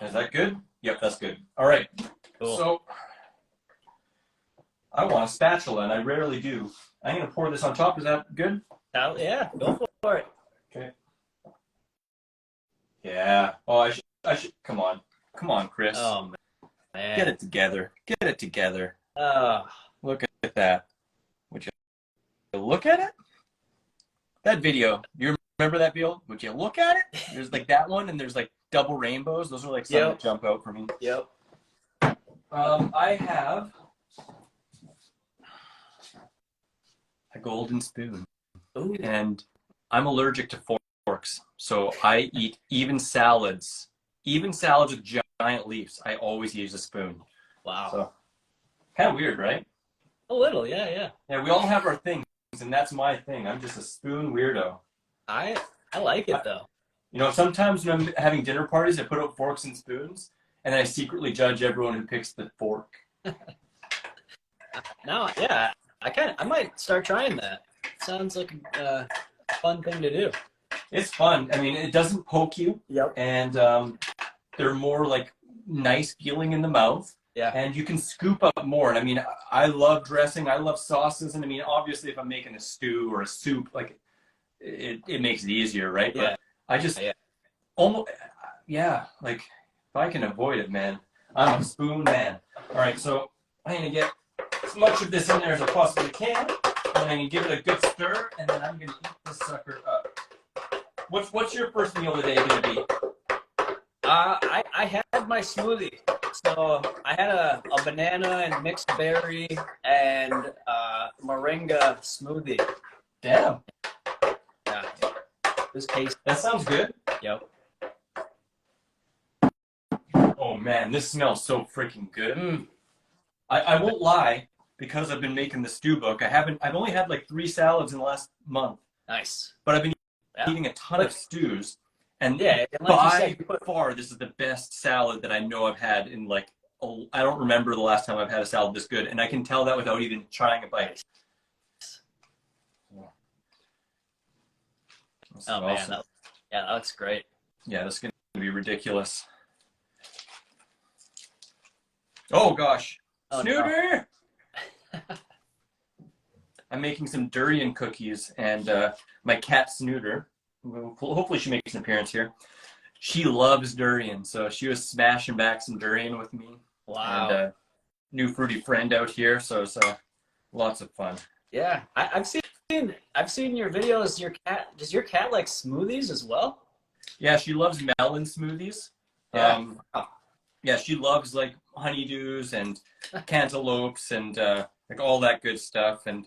Speaker 1: Is that good? Yep, that's good. All right.
Speaker 2: Cool.
Speaker 1: So I want a spatula, and I rarely do. I'm gonna pour this on top. Is that good?
Speaker 2: Yeah, go for it.
Speaker 1: Okay. Yeah. Oh, I should. Come on, Chris.
Speaker 2: Oh man.
Speaker 1: Get it together. Get it together.
Speaker 2: Oh.
Speaker 1: Look at that. Would you look at it? That video. You remember that video? Would you look at it? There's like that one, and there's like double rainbows. Those are like some that jump out for me.
Speaker 2: Yep.
Speaker 1: I have a golden spoon.
Speaker 2: Ooh.
Speaker 1: And I'm allergic to forks, so I eat even salads with giant leaves. I always use a spoon.
Speaker 2: Wow.
Speaker 1: So kind of weird, right?
Speaker 2: A little, yeah.
Speaker 1: Yeah, we all have our things, and that's my thing. I'm just a spoon weirdo.
Speaker 2: I like it though.
Speaker 1: Sometimes when I'm having dinner parties, I put out forks and spoons, and I secretly judge everyone who picks the fork.
Speaker 2: Now, yeah, I might start trying that. Sounds like a fun thing to do.
Speaker 1: It's fun. I mean, it doesn't poke you.
Speaker 2: Yep.
Speaker 1: And they're more like nice feeling in the mouth.
Speaker 2: Yeah.
Speaker 1: And you can scoop up more. And I mean, I love dressing. I love sauces. And I mean, obviously, if I'm making a stew or a soup, like it makes it easier, right?
Speaker 2: Yeah.
Speaker 1: But I just almost, like if I can avoid it, man, I'm a spoon man. All right, so I'm going to get as much of this in there as I possibly can. And I'm going to give it a good stir. And then I'm going to eat this sucker up. What's your first meal of the day going to be?
Speaker 2: I had my smoothie. So I had a banana and mixed berry and moringa smoothie.
Speaker 1: Damn.
Speaker 2: Yeah. It was tasty.
Speaker 1: That sounds good.
Speaker 2: Yep.
Speaker 1: Oh man, this smells so freaking good. I won't lie, because I've been making the stew book. I've only had like 3 salads in the last month.
Speaker 2: Nice.
Speaker 1: But I've been eating a ton of stews. And
Speaker 2: like
Speaker 1: by far, this is the best salad that I know I've had in like, I don't remember the last time I've had a salad this good. And I can tell that without even trying a bite.
Speaker 2: Oh man, that looks great.
Speaker 1: Yeah, this is going to be ridiculous. Oh gosh.
Speaker 2: Oh,
Speaker 1: Snooter! No. I'm making some durian cookies, and my cat Snooter, hopefully she makes an appearance here. She loves durian, so she was smashing back some durian with me.
Speaker 2: Wow.
Speaker 1: And new fruity friend out here, so it's lots of fun.
Speaker 2: Yeah, I've seen your videos. Does your cat like smoothies as well?
Speaker 1: Yeah, she loves melon smoothies.
Speaker 2: Yeah.
Speaker 1: Yeah, she loves like honeydews and cantaloupes and like all that good stuff. And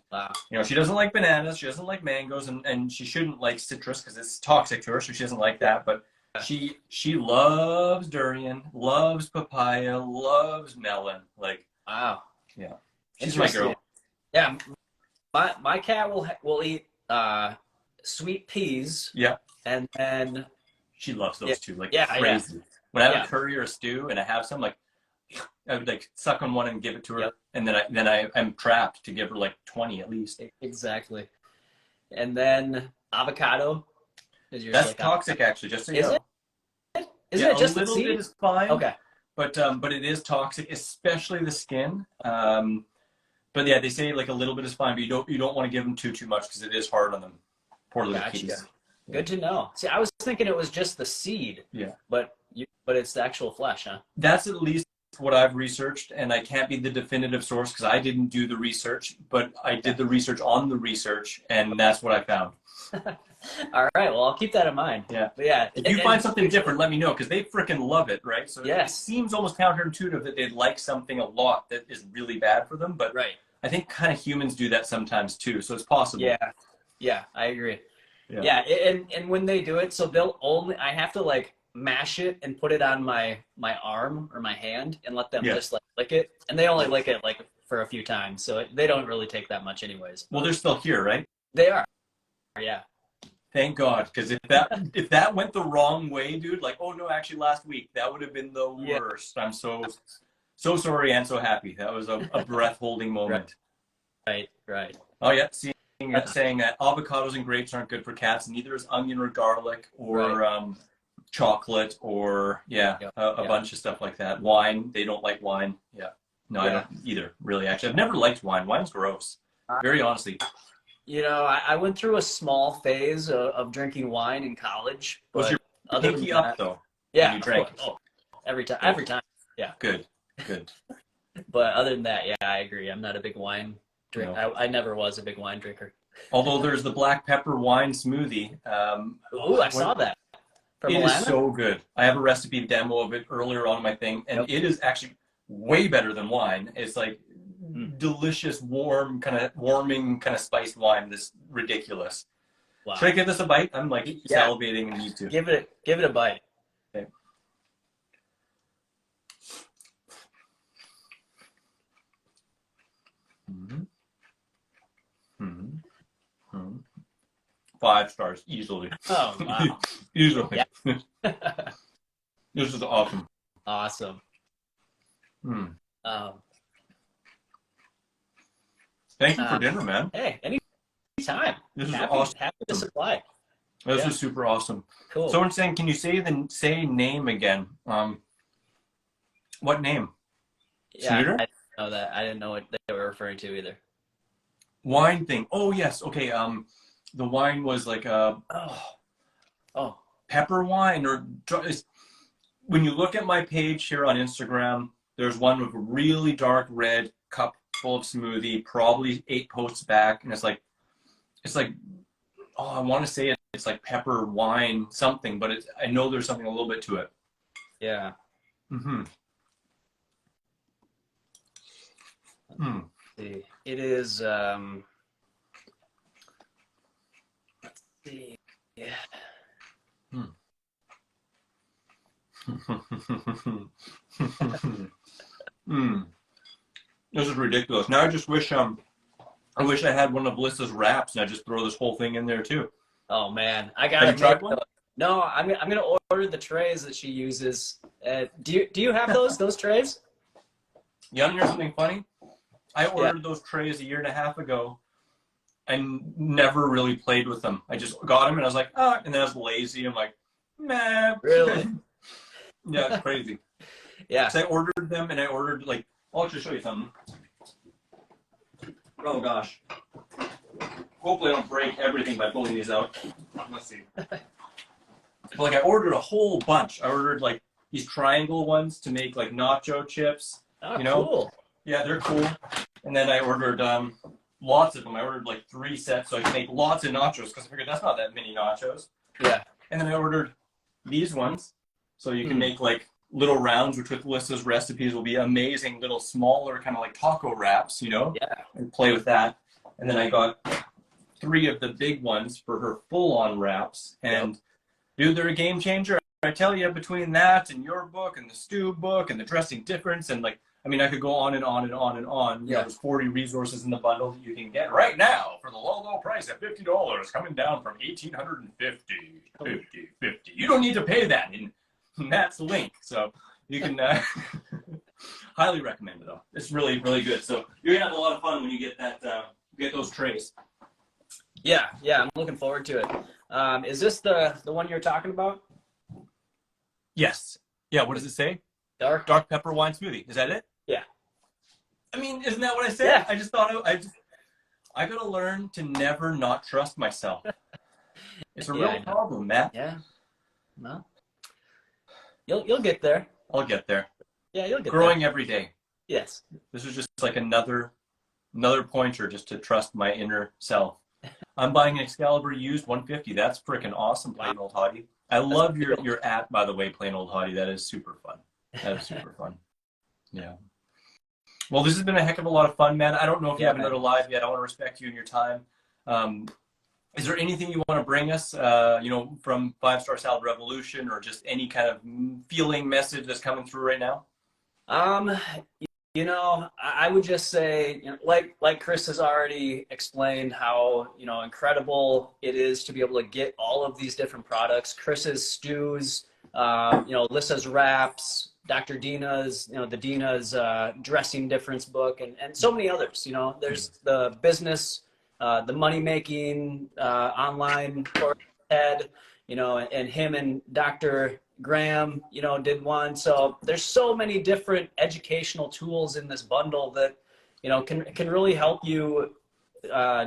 Speaker 1: she doesn't like bananas, she doesn't like mangoes, and she shouldn't like citrus because it's toxic to her, so she doesn't like that. But she loves durian, loves papaya, loves melon. Like,
Speaker 2: wow.
Speaker 1: Yeah, she's my girl.
Speaker 2: Yeah, my cat will eat sweet peas.
Speaker 1: Yeah,
Speaker 2: and then
Speaker 1: she loves those too, like crazy.
Speaker 2: Yeah.
Speaker 1: When I have a curry or a stew and I have some, like, I would like suck on one and give it to her, and then I'm trapped to give her like 20 at least.
Speaker 2: Exactly. And then avocado.
Speaker 1: That's like toxic, actually. Just so you know.
Speaker 2: Isn't it just
Speaker 1: a little bit is fine?
Speaker 2: Okay.
Speaker 1: but it is toxic, especially the skin. But yeah, they say like a little bit is fine, but you don't want to give them too much because it is hard on them. Poor little
Speaker 2: Gotcha.
Speaker 1: kitties.
Speaker 2: Good to know. See, I was thinking it was just the seed.
Speaker 1: Yeah.
Speaker 2: But it's the actual flesh, huh?
Speaker 1: That's at least what I've researched, and I can't be the definitive source because I didn't do the research, but I did the research on the research, and that's what I found.
Speaker 2: All right, well, I'll keep that in mind.
Speaker 1: Yeah.
Speaker 2: But yeah.
Speaker 1: If you find something different, let me know, because they freaking love it, right? So
Speaker 2: yes.
Speaker 1: It seems almost counterintuitive that they'd like something a lot that is really bad for them, but
Speaker 2: right.
Speaker 1: I think kind of humans do that sometimes too, so it's possible.
Speaker 2: Yeah, I agree. Yeah, and when they do it, so I have to like mash it and put it on my arm or my hand and let them just like lick it, and they only lick it like for a few times, so they don't really take that much anyways.
Speaker 1: Well, they're still here, right?
Speaker 2: They are. Yeah.
Speaker 1: Thank God, because if that went the wrong way, dude, like, oh no, actually last week that would have been the worst. I'm so sorry and so happy. That was a breath holding moment.
Speaker 2: Right.
Speaker 1: Oh yeah, saying that avocados and grapes aren't good for cats. Neither is onion or garlic or chocolate or a bunch of stuff like that. Wine, they don't like wine. Yeah, no, I don't either. Really, actually, I've never liked wine. Wine's gross. Very honestly.
Speaker 2: You know, I went through a small phase of drinking wine in college.
Speaker 1: Was your pinky up though?
Speaker 2: Yeah,
Speaker 1: you drank.
Speaker 2: Oh, every time. Yeah.
Speaker 1: Good.
Speaker 2: But other than that, yeah, I agree. I'm not a big wine drinker.
Speaker 1: No.
Speaker 2: I never was a big wine drinker.
Speaker 1: Although there's the black pepper wine smoothie.
Speaker 2: I saw that.
Speaker 1: It is so good. I have a recipe demo of it earlier on my thing, and it is actually way better than wine. It's like delicious, warming kind of spiced wine. This ridiculous.
Speaker 2: Wow.
Speaker 1: Should I give this a bite? I'm like salivating and need to.
Speaker 2: Give it a bite.
Speaker 1: Okay. Mm-hmm. 5 stars easily.
Speaker 2: Oh wow.
Speaker 1: Easily. Yeah. This is awesome.
Speaker 2: Awesome.
Speaker 1: Thank you for dinner, man.
Speaker 2: Hey, anytime.
Speaker 1: This is awesome.
Speaker 2: Happy to supply.
Speaker 1: This is super awesome.
Speaker 2: Cool.
Speaker 1: Someone's saying, can you say name again? What name?
Speaker 2: Yeah,
Speaker 1: Sneeder?
Speaker 2: I didn't know that. I didn't know what they were referring to either.
Speaker 1: Wine thing. Oh yes. Okay. The wine was like pepper wine or when you look at my page here on Instagram, there's one with a really dark red cup full of smoothie, probably 8 posts back, and it's like I want to say it's like pepper wine something, but I know there's something a little bit to it.
Speaker 2: Yeah. It is let's see. Yeah.
Speaker 1: This is ridiculous. Now I just wish I had one of Lissa's wraps and I just throw this whole thing in there too.
Speaker 2: Oh man, I gotta make one. No, I'm gonna order the trays that she uses. Do you have those trays?
Speaker 1: You want to hear something funny? I ordered those trays a year and a half ago. I never really played with them. I just got them and I was like, and then I was lazy. I'm like, nah.
Speaker 2: Really?
Speaker 1: Yeah, it's crazy.
Speaker 2: Yeah.
Speaker 1: So I ordered them and I ordered I'll just show you something. Oh gosh. Hopefully I don't break everything by pulling these out. Let's see. I ordered a whole bunch. I ordered these triangle ones to make nacho chips.
Speaker 2: Oh,
Speaker 1: you know?
Speaker 2: Cool.
Speaker 1: Yeah, they're cool. And then I ordered lots of them. I ordered 3 sets so I could make lots of nachos because I figured that's not that many nachos.
Speaker 2: Yeah.
Speaker 1: And then I ordered these ones so you can make little rounds, which with Lissa's recipes will be amazing little smaller kind of taco wraps,
Speaker 2: Yeah.
Speaker 1: and play with that. And then I got 3 of the big ones for her full-on wraps. And dude, they're a game changer. I tell you, between that and your book and the stew book and the dressing difference and I could go on and on and on and on.
Speaker 2: Yeah.
Speaker 1: There's 40 resources in the bundle that you can get right now for the low price of $50, coming down from $1,850. You don't need to pay that in Matt's link, so you can highly recommend it though. It's really, really good. So you're gonna have a lot of fun when you get that, get those trays.
Speaker 2: Yeah, I'm looking forward to it. Is this the one you're talking about?
Speaker 1: Yes. Yeah. What does it say? dark pepper wine smoothie. Is that it?
Speaker 2: Yeah.
Speaker 1: I mean, isn't that what I said?
Speaker 2: Yeah.
Speaker 1: I just thought I gotta learn to never not trust myself. It's a real problem, Matt.
Speaker 2: Yeah. Well, you'll get there.
Speaker 1: I'll get there.
Speaker 2: Yeah, you'll get
Speaker 1: Growing
Speaker 2: there.
Speaker 1: every day.
Speaker 2: Yes.
Speaker 1: This is just like another pointer just to trust my inner self. I'm buying an Excalibur used 150. That's freaking awesome, Plain Old Hottie. I love your app, by the way, Plain Old Hottie. That is super fun. That is super fun. Yeah. Well, this has been a heck of a lot of fun, man. I don't know if you have another live yet. I want to respect you and your time. Is there anything you want to bring us, from 5-Star Salad Revolution, or just any kind of feeling message that's coming through right now?
Speaker 2: I would just say, like Chris has already explained how, incredible it is to be able to get all of these different products. Chris's stews, Lissa's wraps, Dr. Dina's, the Dina's dressing difference book, and so many others. There's the business, the money making online course Ted, and him and Dr. Graham, did one. So there's so many different educational tools in this bundle that, can really help you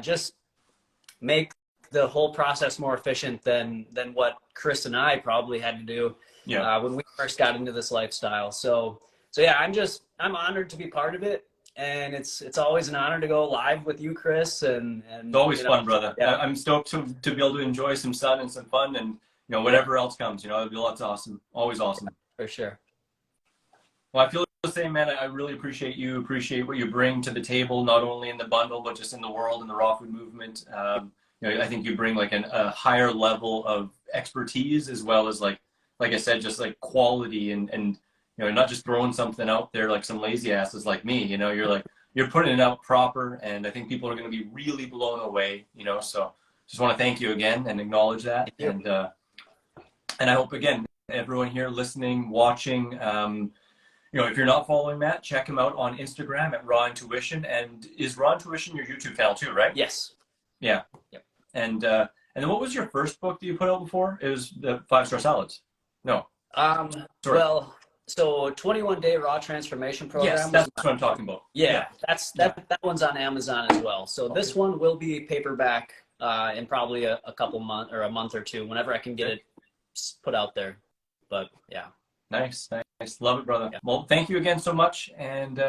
Speaker 2: just make the whole process more efficient than what Chris and I probably had to do when we first got into this lifestyle. So yeah, I'm honored to be part of it. And it's always an honor to go live with you, Chris. And
Speaker 1: it's always fun, brother.
Speaker 2: Yeah.
Speaker 1: I'm stoked to be able to enjoy some sun and some fun, and whatever else comes. It'll be lots of awesome. Always awesome.
Speaker 2: For sure.
Speaker 1: Well, I feel the same, man. I really appreciate you. Appreciate what you bring to the table, not only in the bundle, but just in the world and the raw food movement. I think you bring like a higher level of expertise, as well as like I said, just like quality and not just throwing something out there like some lazy asses like me. You're putting it out proper, and I think people are going to be really blown away. So just want to thank you again and acknowledge that. And I hope, again, everyone here listening, watching, if you're not following Matt, check him out on Instagram at Raw Intuition. And is Raw Intuition your YouTube channel too, right?
Speaker 2: Yes.
Speaker 1: Yeah.
Speaker 2: Yep.
Speaker 1: And then what was your first book that you put out before? It was the 5-Star Salads. No.
Speaker 2: Well, so 21-day raw transformation program.
Speaker 1: Yes, that's what I'm talking about.
Speaker 2: Yeah. That one's on Amazon as well. So this one will be paperback in probably a couple months or a month or two, whenever I can get it put out there. But yeah.
Speaker 1: Nice. Love it, brother. Yeah. Well, thank you again so much. And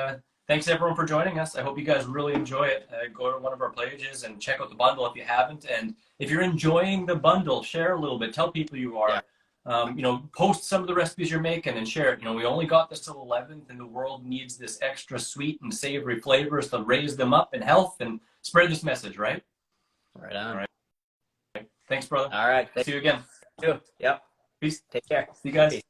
Speaker 1: thanks everyone for joining us. I hope you guys really enjoy it. Go to one of our pages and check out the bundle if you haven't. And if you're enjoying the bundle, share a little bit. Tell people you are. Yeah. Post some of the recipes you're making and share it. We only got this till 11th, and the world needs this extra sweet and savory flavors to raise them up in health and spread this message, right?
Speaker 2: Right on.
Speaker 1: All right. Thanks, brother.
Speaker 2: All right.
Speaker 1: See you again.
Speaker 2: You too. Yep.
Speaker 1: Peace.
Speaker 2: Take care.
Speaker 1: See you guys.
Speaker 2: Peace.